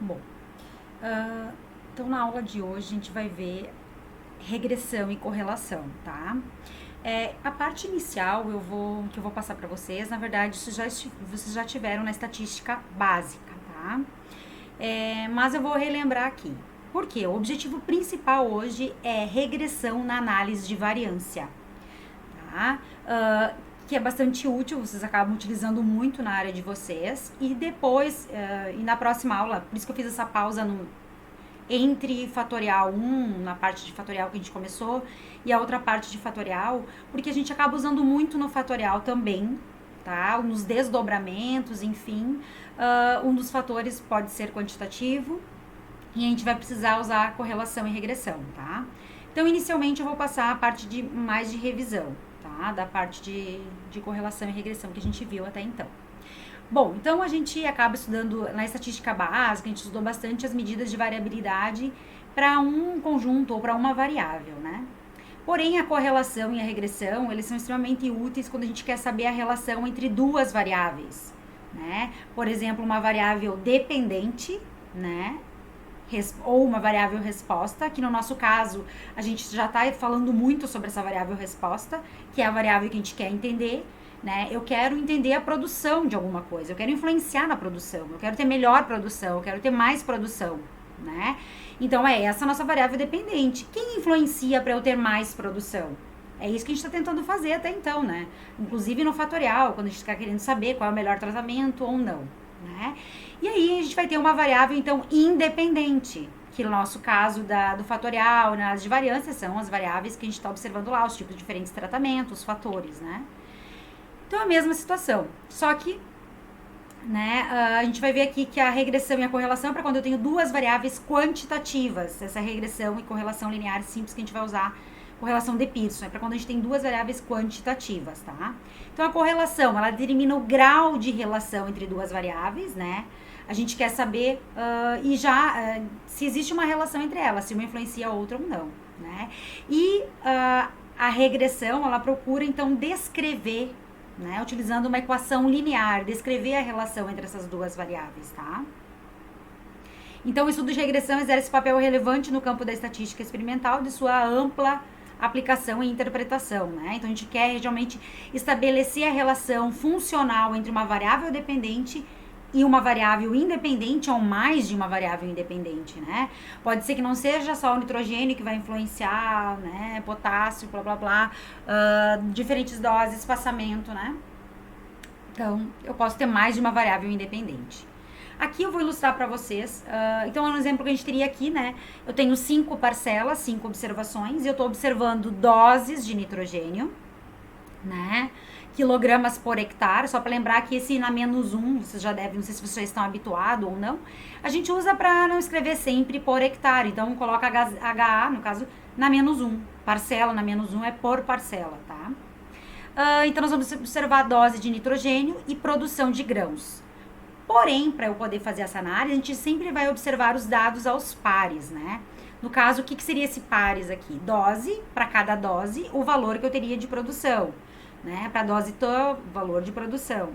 Bom, então na aula de hoje a gente vai ver regressão e correlação, tá? A parte inicial que eu vou passar para vocês, na verdade, vocês já tiveram na estatística básica, tá? Mas eu vou relembrar aqui. Por quê? O objetivo principal hoje é regressão na análise de variância, tá? Que é bastante útil, vocês acabam utilizando muito na área de vocês. E depois, e na próxima aula, por isso que eu fiz essa pausa entre fatorial 1, na parte de fatorial que a gente começou, e a outra parte de fatorial, porque a gente acaba usando muito no fatorial também, tá? Nos desdobramentos, enfim. Um dos fatores pode ser quantitativo, e a gente vai precisar usar correlação e regressão, tá? Então, inicialmente, eu vou passar a parte mais de revisão, tá? Da parte de correlação e regressão que a gente viu até então. Bom, então a gente acaba estudando na estatística básica, a gente estudou bastante as medidas de variabilidade para um conjunto ou para uma variável, né? Porém, a correlação e a regressão, eles são extremamente úteis quando a gente quer saber a relação entre duas variáveis, né? Por exemplo, uma variável dependente, né? Ou uma variável resposta, que no nosso caso a gente já está falando muito sobre essa variável resposta, que é a variável que a gente quer entender, né? Eu quero entender a produção de alguma coisa, eu quero influenciar na produção, eu quero ter melhor produção, eu quero ter mais produção, né? Então é essa a nossa variável dependente. Quem influencia para eu ter mais produção? É isso que a gente está tentando fazer até então, né? Inclusive no fatorial, quando a gente está querendo saber qual é o melhor tratamento ou não, né? E aí a gente vai ter uma variável, então, independente, que no nosso caso do fatorial, análise de variância, são as variáveis que a gente está observando lá, os tipos de diferentes tratamentos, os fatores, né? Então, é a mesma situação, só que, né, a gente vai ver aqui que a regressão e a correlação é para quando eu tenho duas variáveis quantitativas, essa regressão e correlação linear simples que a gente vai usar, correlação de Pearson, é para quando a gente tem duas variáveis quantitativas, tá? Então, a correlação, ela determina o grau de relação entre duas variáveis, né? A gente quer saber se existe uma relação entre elas, se uma influencia a outra ou não, né? E a regressão, ela procura, então, descrever, né, utilizando uma equação linear, descrever a relação entre essas duas variáveis, tá? Então, o estudo de regressão exerce papel relevante no campo da estatística experimental de sua ampla aplicação e interpretação, né? Então, a gente quer realmente estabelecer a relação funcional entre uma variável dependente e uma variável independente ou mais de uma variável independente, né? Pode ser que não seja só o nitrogênio que vai influenciar, né? Potássio, blá, blá, blá, diferentes doses, espaçamento, né? Então, eu posso ter mais de uma variável independente. Aqui eu vou ilustrar para vocês. Então, é um exemplo que a gente teria aqui, né? Eu tenho 5 parcelas, 5 observações, e eu estou observando doses de nitrogênio, né? Quilogramas por hectare, só para lembrar que esse na menos 1, vocês já devem, não sei se vocês estão habituados ou não, a gente usa para não escrever sempre por hectare, então coloca HA, no caso, na menos 1, parcela na menos 1 é por parcela, tá? Então nós vamos observar a dose de nitrogênio e produção de grãos. Porém, para eu poder fazer essa análise, a gente sempre vai observar os dados aos pares, né? No caso, o que seria esse pares aqui? Dose, para cada dose, o valor que eu teria de produção, né? Para dose, valor de produção,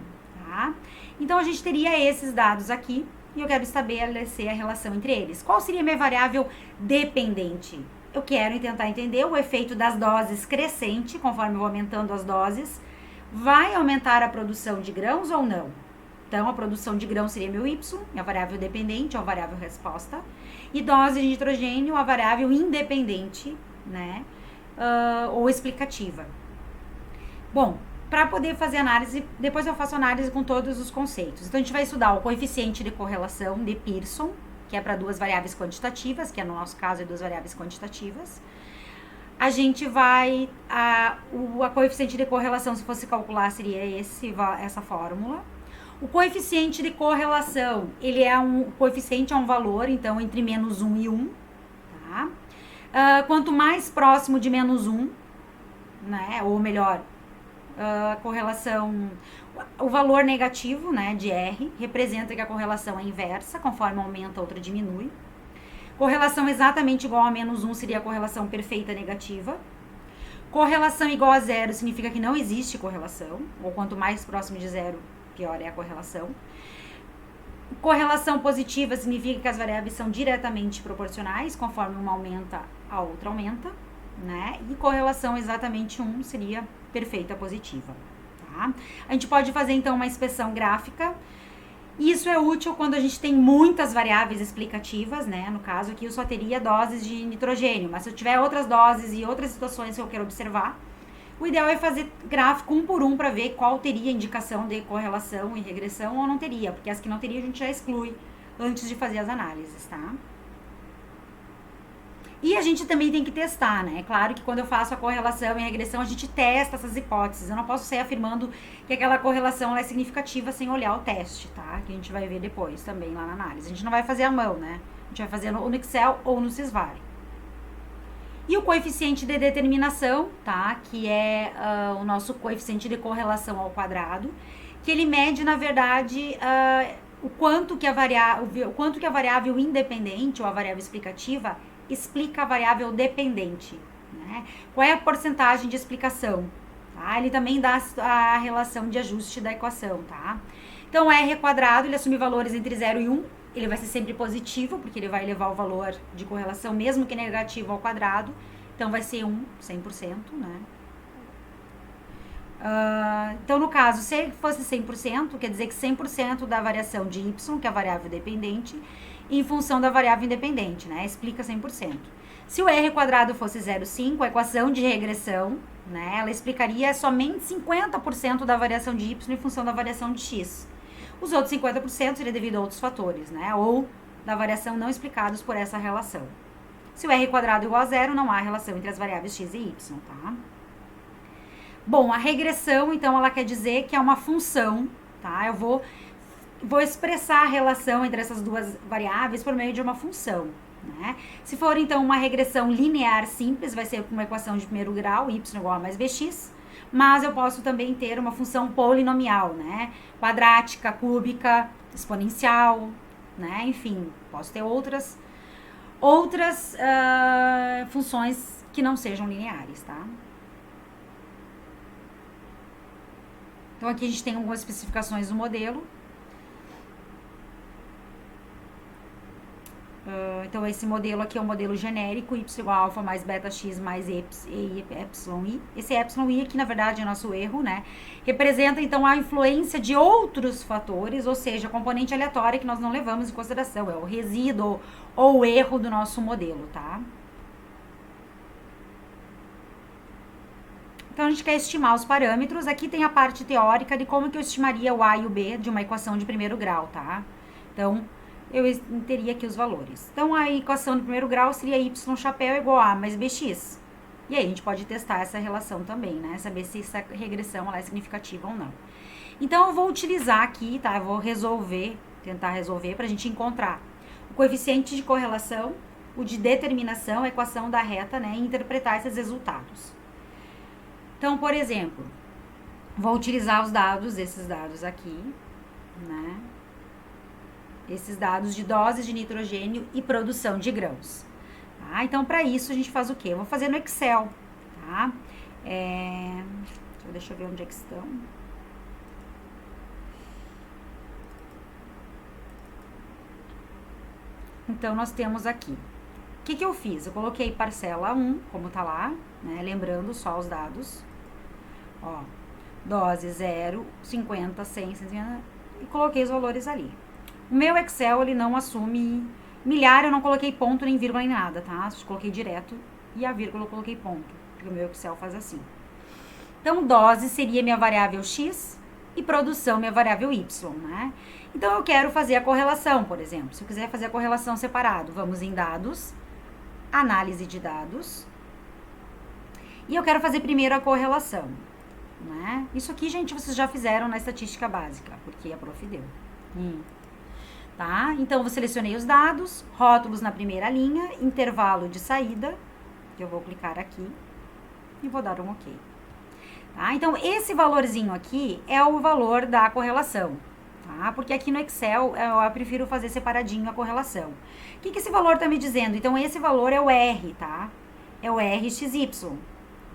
tá? Então, a gente teria esses dados aqui e eu quero estabelecer a relação entre eles. Qual seria a minha variável dependente? Eu quero tentar entender o efeito das doses crescente, conforme eu vou aumentando as doses. Vai aumentar a produção de grãos ou não? Então, a produção de grão seria meu Y, minha variável dependente, ou a variável resposta. E dose de nitrogênio, a variável independente, né? Ou explicativa. Bom, para poder fazer análise, depois eu faço análise com todos os conceitos. Então, a gente vai estudar o coeficiente de correlação de Pearson, que é para duas variáveis quantitativas, que no nosso caso é duas variáveis quantitativas. A gente vai... A coeficiente de correlação, se fosse calcular, seria essa fórmula. O coeficiente de correlação, o coeficiente é um valor, então, entre menos 1 e 1, tá? Quanto mais próximo de menos 1, né, ou melhor, a correlação, o valor negativo, né, de R, representa que a correlação é inversa, conforme aumenta, a outra diminui. Correlação exatamente igual a menos 1 seria a correlação perfeita negativa. Correlação igual a zero significa que não existe correlação, ou quanto mais próximo de zero, pior é a correlação. Correlação positiva significa que as variáveis são diretamente proporcionais, conforme uma aumenta, a outra aumenta, né? E correlação exatamente 1 seria perfeita positiva, tá? A gente pode fazer então uma inspeção gráfica. Isso é útil quando a gente tem muitas variáveis explicativas, né? No caso aqui eu só teria doses de nitrogênio, mas se eu tiver outras doses e outras situações que eu quero observar, o ideal é fazer gráfico um por um para ver qual teria indicação de correlação e regressão ou não teria, porque as que não teria a gente já exclui antes de fazer as análises, tá? E a gente também tem que testar, né? É claro que quando eu faço a correlação e a regressão, a gente testa essas hipóteses. Eu não posso sair afirmando que aquela correlação é significativa sem olhar o teste, tá? Que a gente vai ver depois também lá na análise. A gente não vai fazer à mão, né? A gente vai fazer no Excel ou no Sysvare. E o coeficiente de determinação, tá? Que é o nosso coeficiente de correlação ao quadrado, que ele mede, na verdade, o quanto que a variável independente ou a variável explicativa explica a variável dependente, né? Qual é a porcentagem de explicação? Tá? Ele também dá a relação de ajuste da equação, tá? Então, R quadrado, ele assume valores entre 0 e 1, ele vai ser sempre positivo, porque ele vai levar o valor de correlação, mesmo que negativo, ao quadrado. Então, vai ser 100%, né? Então, no caso, se fosse 100%, quer dizer que 100% da variação de y, que é a variável dependente, em função da variável independente, né? Explica 100%. Se o r quadrado fosse 0,5, a equação de regressão, né? Ela explicaria somente 50% da variação de y em função da variação de x. Os outros 50% seria devido a outros fatores, né? Ou da variação não explicados por essa relação. Se o r quadrado é igual a 0, não há relação entre as variáveis x e y, tá? Bom, a regressão, então, ela quer dizer que é uma função, tá? Eu vou expressar a relação entre essas duas variáveis por meio de uma função, né? Se for, então, uma regressão linear simples, vai ser uma equação de primeiro grau, y igual a mais bx, mas eu posso também ter uma função polinomial, né? Quadrática, cúbica, exponencial, né? Enfim, posso ter outras funções que não sejam lineares, tá? Então, aqui a gente tem algumas especificações do modelo. Então, esse modelo aqui é um modelo genérico, y igual a alfa mais beta x mais epsilon i. Esse epsilon i aqui, na verdade, é nosso erro, né? Representa, então, a influência de outros fatores, ou seja, a componente aleatória que nós não levamos em consideração. É o resíduo ou o erro do nosso modelo, tá? Então, a gente quer estimar os parâmetros. Aqui tem a parte teórica de como que eu estimaria o A e o B de uma equação de primeiro grau, tá? Então, eu teria aqui os valores. Então, a equação de primeiro grau seria y chapéu igual a mais bx. E aí, a gente pode testar essa relação também, né? Saber se essa regressão ela é significativa ou não. Então, eu vou utilizar aqui, tá? Eu vou tentar resolver pra gente encontrar o coeficiente de correlação, o de determinação, a equação da reta, né? E interpretar esses resultados. Então, por exemplo, vou utilizar esses dados aqui, né? Esses dados de doses de nitrogênio e produção de grãos. Tá? Então, para isso, a gente faz o quê? Eu vou fazer no Excel, tá? Deixa eu ver onde é que estão. Então, nós temos aqui. O que eu fiz? Eu coloquei parcela 1, como tá lá, né? Lembrando só os dados. Ó, dose 0, 50, 100, 150, e coloquei os valores ali. O meu Excel, ele não assume milhar, eu não coloquei ponto, nem vírgula, nem nada, tá? Eu coloquei direto e a vírgula eu coloquei ponto, porque o meu Excel faz assim. Então, dose seria minha variável x e produção minha variável y, né? Então, eu quero fazer a correlação, por exemplo. Se eu quiser fazer a correlação separado, vamos em dados, análise de dados, e eu quero fazer primeiro a correlação, né? Isso aqui, gente, vocês já fizeram na estatística básica, porque a prof deu. Tá? Então, eu selecionei os dados, rótulos na primeira linha, intervalo de saída, que eu vou clicar aqui e vou dar um OK. Tá? Então, esse valorzinho aqui é o valor da correlação, tá? Porque aqui no Excel eu prefiro fazer separadinho a correlação. O que esse valor tá me dizendo? Então, esse valor é o R, tá? É o RXY,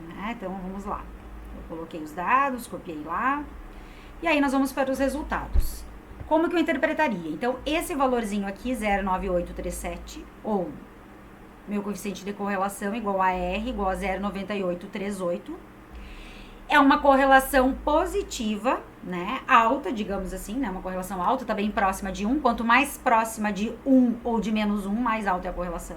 né? Então, vamos lá. Eu coloquei os dados, copiei lá, e aí nós vamos para os resultados. como que eu interpretaria? Então, esse valorzinho aqui, 0,9837, ou meu coeficiente de correlação igual a R, igual a 0,9838, é uma correlação positiva, né, alta, digamos assim, né, uma correlação alta, tá bem próxima de 1, quanto mais próxima de 1 ou de menos 1, mais alta é a correlação.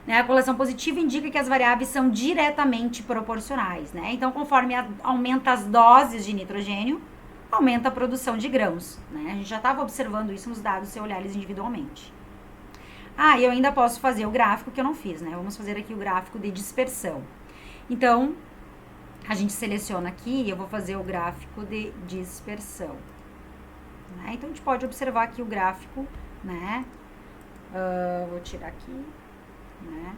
Né, a correlação positiva indica que as variáveis são diretamente proporcionais, né, então conforme aumenta as doses de nitrogênio, aumenta a produção de grãos, né, a gente já estava observando isso nos dados se eu olhar eles individualmente. Ah, e eu ainda posso fazer o gráfico que eu não fiz, né, vamos fazer aqui o gráfico de dispersão. Então, a gente seleciona aqui e eu vou fazer o gráfico de dispersão. Né? Então, a gente pode observar aqui o gráfico, né? Vou tirar aqui, né?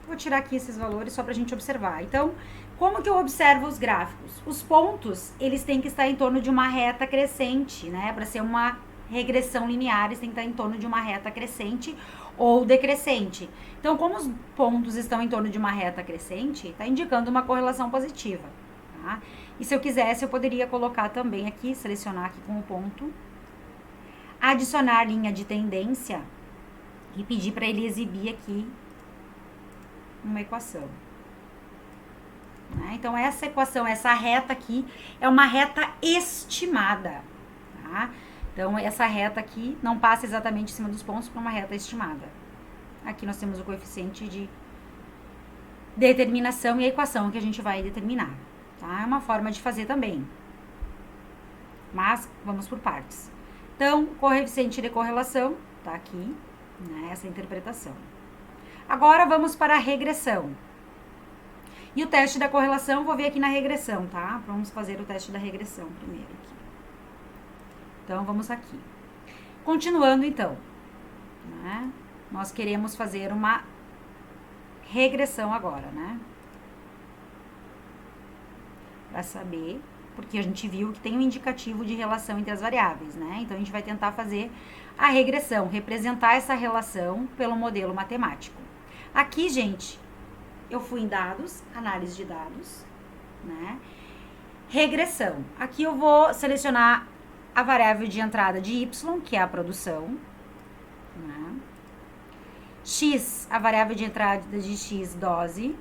Vou tirar aqui esses valores só pra gente observar. Então, como que eu observo os gráficos? Os pontos, eles têm que estar em torno de uma reta crescente, né? Para ser uma regressão linear, eles têm que estar em torno de uma reta crescente ou decrescente. Então, como os pontos estão em torno de uma reta crescente, está indicando uma correlação positiva, tá? E se eu quisesse, eu poderia colocar também aqui, selecionar aqui com o ponto, adicionar linha de tendência e pedir para ele exibir aqui uma equação. Né? Então, essa equação, essa reta aqui, é uma reta estimada, tá? Então, essa reta aqui não passa exatamente em cima dos pontos para uma reta estimada. Aqui nós temos o coeficiente de determinação e a equação que a gente vai determinar. Tá? É uma forma de fazer também. Mas, vamos por partes. Então, coeficiente de correlação, tá aqui, né, essa interpretação. Agora, vamos para a regressão. E o teste da correlação, eu vou ver aqui na regressão, tá? Vamos fazer o teste da regressão primeiro aqui. Então, vamos aqui. Continuando, então. Né? Nós queremos fazer uma regressão agora, né? Para saber, porque a gente viu que tem um indicativo de relação entre as variáveis, né? Então, a gente vai tentar fazer a regressão, representar essa relação pelo modelo matemático. Aqui, gente, eu fui em dados, análise de dados, né? Regressão. Aqui eu vou selecionar a variável de entrada de y, que é a produção, né? X, a variável de entrada de x, dose.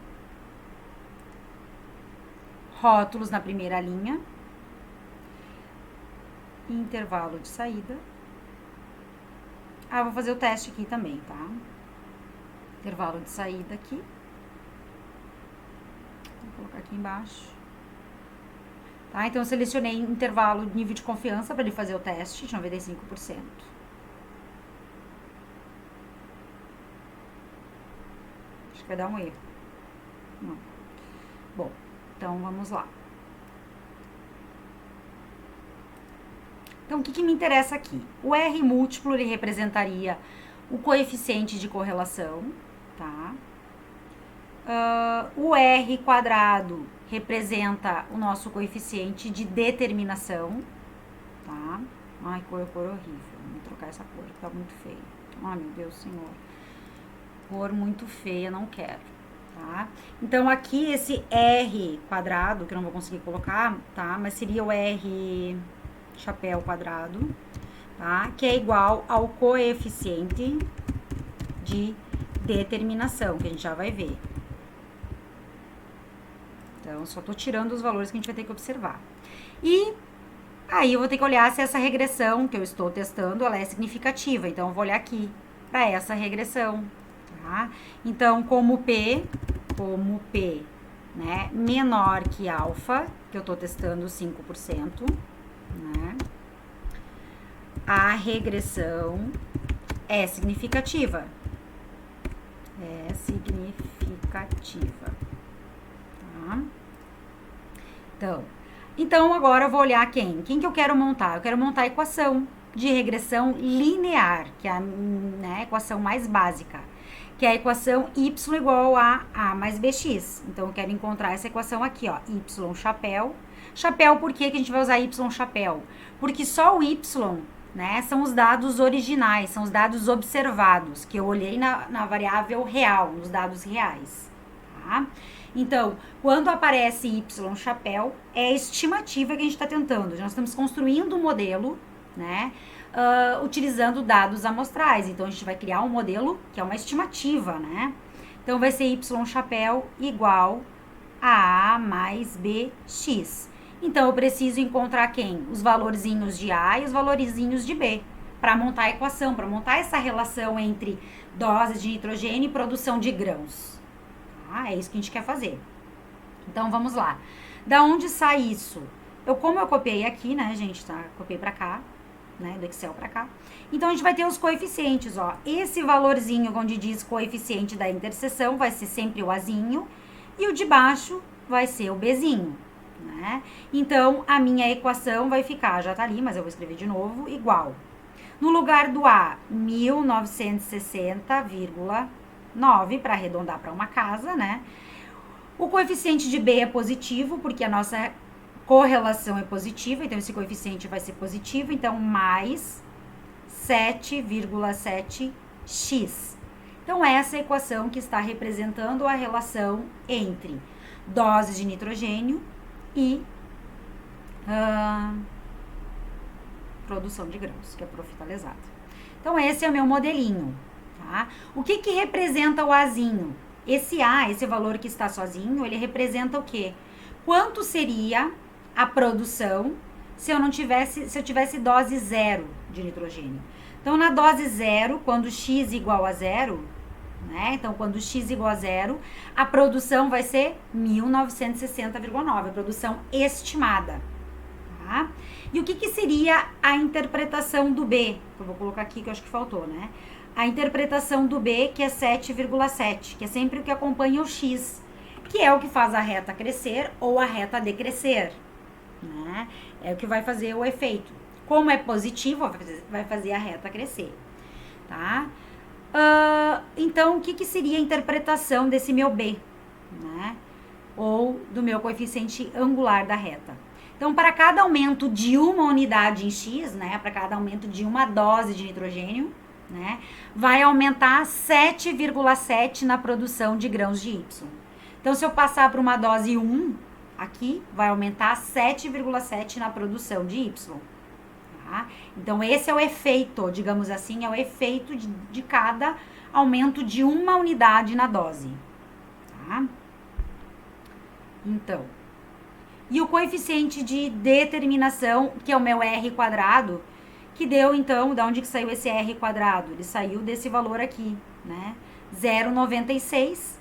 Rótulos na primeira linha. Intervalo de saída. Ah, vou fazer o teste aqui também, tá? Intervalo de saída aqui. Vou colocar aqui embaixo. Tá? Então, eu selecionei intervalo de nível de confiança para ele fazer o teste de 95%. Acho que vai dar um erro. Não. Bom, então vamos lá. Então, o que me interessa aqui? O R múltiplo, ele representaria o coeficiente de correlação, tá? O R quadrado representa o nosso coeficiente de determinação, tá? Ai, cor horrível. Vamos trocar essa cor, tá muito feia. Ai, meu Deus, senhor. Cor muito feia, não quero, tá? Então, aqui esse R quadrado, que eu não vou conseguir colocar, tá? Mas seria o R chapéu quadrado, tá? Que é igual ao coeficiente de determinação, que a gente já vai ver. Então, só tô tirando os valores que a gente vai ter que observar. E aí, eu vou ter que olhar se essa regressão que eu estou testando, ela é significativa. Então, eu vou olhar aqui para essa regressão, tá? Então, como P, né, menor que alfa, que eu tô testando 5%, né? A regressão é significativa. É significativa. Tá? Então agora eu vou olhar quem que eu quero montar? Eu quero montar a equação de regressão linear, que é a, né, equação mais básica, que é a equação y igual a a mais bx. Então, eu quero encontrar essa equação aqui, ó, y chapéu. Chapéu, por que a gente vai usar y chapéu? Porque só o y, né, são os dados originais, são os dados observados, que eu olhei na variável real, nos dados reais, tá? Então, quando aparece y chapéu, é a estimativa que a gente está tentando. Nós estamos construindo um modelo, né, utilizando dados amostrais. Então, a gente vai criar um modelo que é uma estimativa, né? Então, vai ser y chapéu igual a mais bx. Então, eu preciso encontrar quem? Os valorzinhos de A e os valorzinhos de B, para montar a equação, para montar essa relação entre doses de nitrogênio e produção de grãos. Tá? É isso que a gente quer fazer. Então, vamos lá. Da onde sai isso? Como eu copiei aqui, né, gente, tá? Copiei para cá, né, do Excel para cá. Então, a gente vai ter os coeficientes, ó. Esse valorzinho onde diz coeficiente da interseção vai ser sempre o Azinho e o de baixo vai ser o Bzinho, né? Então, a minha equação vai ficar, já tá ali, mas eu vou escrever de novo, igual. No lugar do A, 1960,9, para arredondar para uma casa, né? O coeficiente de B é positivo, porque a nossa correlação é positiva, então esse coeficiente vai ser positivo, então mais 7,7x. Então, essa é a equação que está representando a relação entre doses de nitrogênio e produção de grãos, que é profitalizado. Então, esse é o meu modelinho, tá? O que representa o Azinho? Esse A, esse valor que está sozinho, ele representa o quê? Quanto seria a produção se eu tivesse dose zero de nitrogênio? Então, na dose zero, quando x igual a zero, né? Então, quando x igual a zero, a produção vai ser 1960,9, a produção estimada, tá? E o que seria a interpretação do B? Eu vou colocar aqui que eu acho que faltou, né? A interpretação do B, que é 7,7, que é sempre o que acompanha o x, que é o que faz a reta crescer ou a reta decrescer, né? É o que vai fazer o efeito. Como é positivo, vai fazer a reta crescer, tá? Então, o que seria a interpretação desse meu B, né? Ou do meu coeficiente angular da reta? Então, para cada aumento de uma unidade em X, né? Para cada aumento de uma dose de nitrogênio, né? Vai aumentar 7,7 na produção de grãos de Y. Então, se eu passar para uma dose 1, aqui, vai aumentar 7,7 na produção de Y. Tá? Então, esse é o efeito, digamos assim, é o efeito de cada aumento de uma unidade na dose. Tá? Então, e o coeficiente de determinação, que é o meu R quadrado, que deu, então, da onde que saiu esse R quadrado? Ele saiu desse valor aqui, né? 0,96,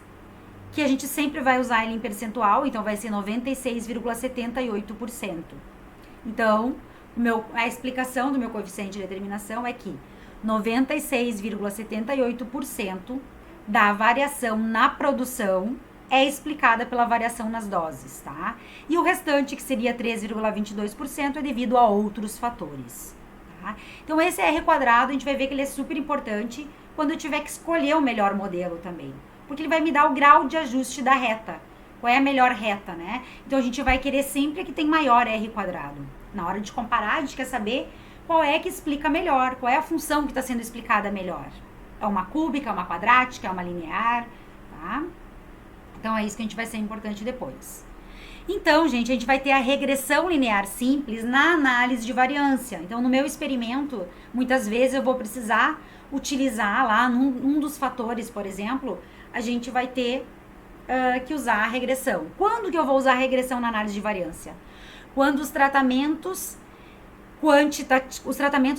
que a gente sempre vai usar ele em percentual, então vai ser 96,78%. Então, a explicação do meu coeficiente de determinação é que 96,78% da variação na produção é explicada pela variação nas doses, tá? E o restante, que seria 3,22%, é devido a outros fatores. Tá? Então, esse R quadrado, a gente vai ver que ele é super importante quando eu tiver que escolher o melhor modelo também. Porque ele vai me dar o grau de ajuste da reta. Qual é a melhor reta, né? Então, a gente vai querer sempre que tem maior R quadrado. Na hora de comparar, a gente quer saber qual é que explica melhor, qual é a função que está sendo explicada melhor. É uma cúbica, é uma quadrática, é uma linear, tá? Então, é isso que a gente vai ser importante depois. Então, gente, a gente vai ter a regressão linear simples na análise de variância. Então, no meu experimento, muitas vezes eu vou precisar utilizar lá, num dos fatores, por exemplo, a gente vai ter que usar a regressão. Quando que eu vou usar a regressão na análise de variância? Quando os tratamentos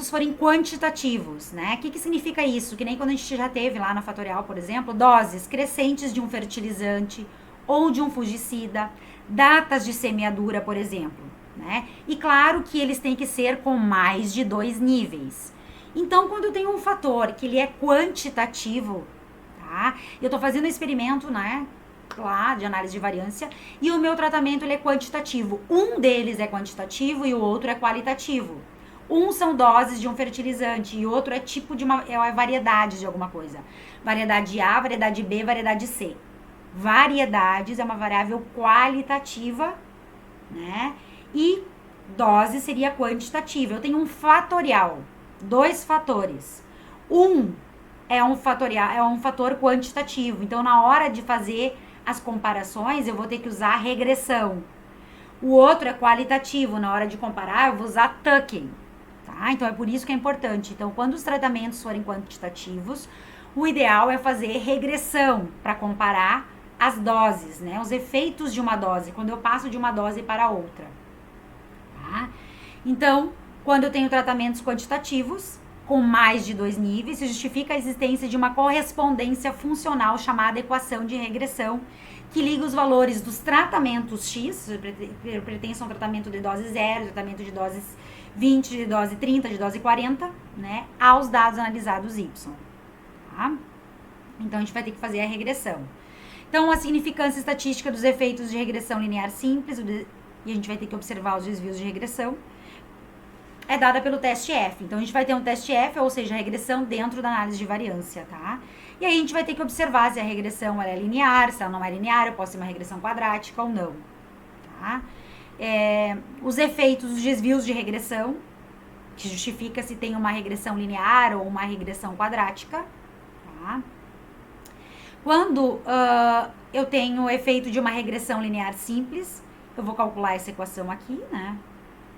forem quantitativos, né? O que significa isso? Que nem quando a gente já teve lá na fatorial, por exemplo, doses crescentes de um fertilizante ou de um fungicida, datas de semeadura, por exemplo, né? E claro que eles têm que ser com mais de 2 níveis. Então, quando eu tenho um fator que ele é quantitativo, tá? Eu tô fazendo um experimento, né? Lá, de análise de variância, e o meu tratamento ele é quantitativo. Um deles é quantitativo e o outro é qualitativo. Um são doses de um fertilizante e outro é tipo de uma variedade de alguma coisa. Variedade A, variedade B, variedade C. Variedades é uma variável qualitativa, né? E dose seria quantitativa. Eu tenho um fatorial, 2 fatores. Um é um fator quantitativo. Então, na hora de fazer as comparações, eu vou ter que usar regressão. O outro é qualitativo. Na hora de comparar, eu vou usar Tucking, tá? tá? Então, é por isso que é importante. Então, quando os tratamentos forem quantitativos, o ideal é fazer regressão para comparar as doses, né? Os efeitos de uma dose, quando eu passo de uma dose para outra, tá? Então, quando eu tenho tratamentos quantitativos, com mais de 2 níveis, se justifica a existência de uma correspondência funcional chamada equação de regressão, que liga os valores dos tratamentos X, pertence a um tratamento de dose 0, tratamento de doses 20, de dose 30, de dose 40, né, aos dados analisados Y. Tá? Então, a gente vai ter que fazer a regressão. Então, a significância estatística dos efeitos de regressão linear simples, e a gente vai ter que observar os desvios de regressão, é dada pelo teste F. Então, a gente vai ter um teste F, ou seja, a regressão dentro da análise de variância, tá? E aí, a gente vai ter que observar se a regressão ela é linear, se ela não é linear, eu posso ter uma regressão quadrática ou não, tá? Os efeitos, os desvios de regressão, que justifica se tem uma regressão linear ou uma regressão quadrática, tá? Quando eu tenho o efeito de uma regressão linear simples, eu vou calcular essa equação aqui, né?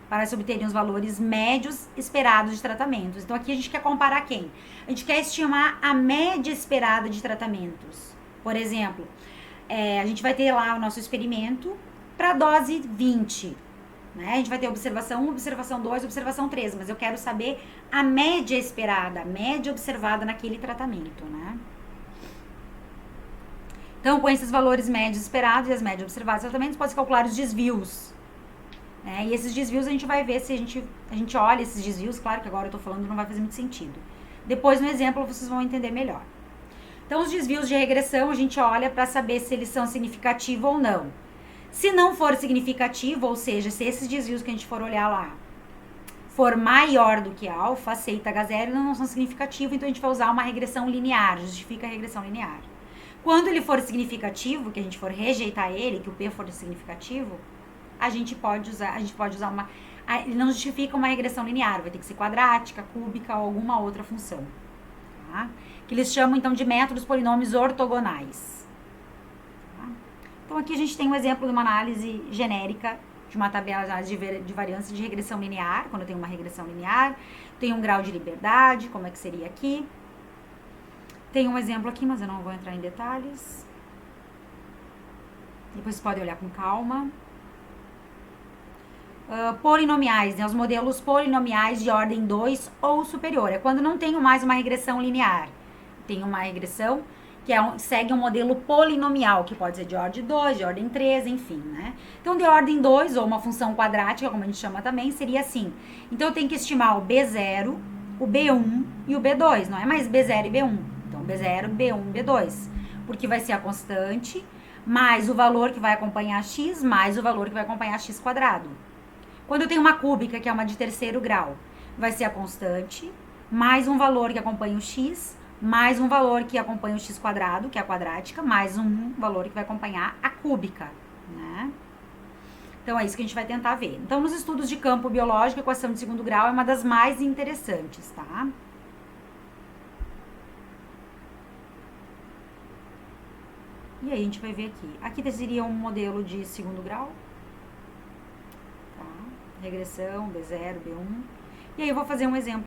Para se obterem os valores médios esperados de tratamentos. Então, aqui a gente quer comparar quem? A gente quer estimar a média esperada de tratamentos. Por exemplo, a gente vai ter lá o nosso experimento para dose 20. Né? A gente vai ter observação 1, observação 2, observação 3. Mas eu quero saber a média esperada, a média observada naquele tratamento, né? Então, com esses valores médios esperados e as médias observadas de tratamentos, pode-se calcular os desvios. E esses desvios a gente vai ver se a gente olha esses desvios, claro que agora eu tô falando não vai fazer muito sentido. Depois no exemplo vocês vão entender melhor. Então os desvios de regressão a gente olha para saber se eles são significativos ou não. Se não for significativo, ou seja, se esses desvios que a gente for olhar lá for maior do que alfa, aceita H0, não são significativos, então a gente vai usar uma regressão linear, justifica a regressão linear. Quando ele for significativo, que a gente for rejeitar ele, que o P for significativo, a gente pode usar uma... Ele não justifica uma regressão linear, vai ter que ser quadrática, cúbica ou alguma outra função. Tá? Que eles chamam, então, de métodos polinômios ortogonais. Tá? Então, aqui a gente tem um exemplo de uma análise genérica de uma tabela de variância de regressão linear, quando eu tenho uma regressão linear. Tem um grau de liberdade, como é que seria aqui. Tem um exemplo aqui, mas eu não vou entrar em detalhes. Depois vocês podem olhar com calma. Polinomiais, né? Os modelos polinomiais de ordem 2 ou superior. É quando não tenho mais uma regressão linear. Tenho uma regressão que segue um modelo polinomial, que pode ser de ordem 2, de ordem 3, enfim, né? Então, de ordem 2, ou uma função quadrática, como a gente chama também, seria assim. Então, eu tenho que estimar o B0, o B1 e o B2. Não é mais B0 e B1. Então, B0, B1, B2. Porque vai ser a constante, mais o valor que vai acompanhar x, mais o valor que vai acompanhar x quadrado. Quando eu tenho uma cúbica, que é uma de terceiro grau, vai ser a constante, mais um valor que acompanha o x, mais um valor que acompanha o x quadrado, que é a quadrática, mais um valor que vai acompanhar a cúbica, né? Então, é isso que a gente vai tentar ver. Então, nos estudos de campo biológico, a equação de segundo grau é uma das mais interessantes, tá? E aí, a gente vai ver aqui. Aqui seria um modelo de segundo grau. Regressão, B0, B1. E aí eu vou fazer um exemplo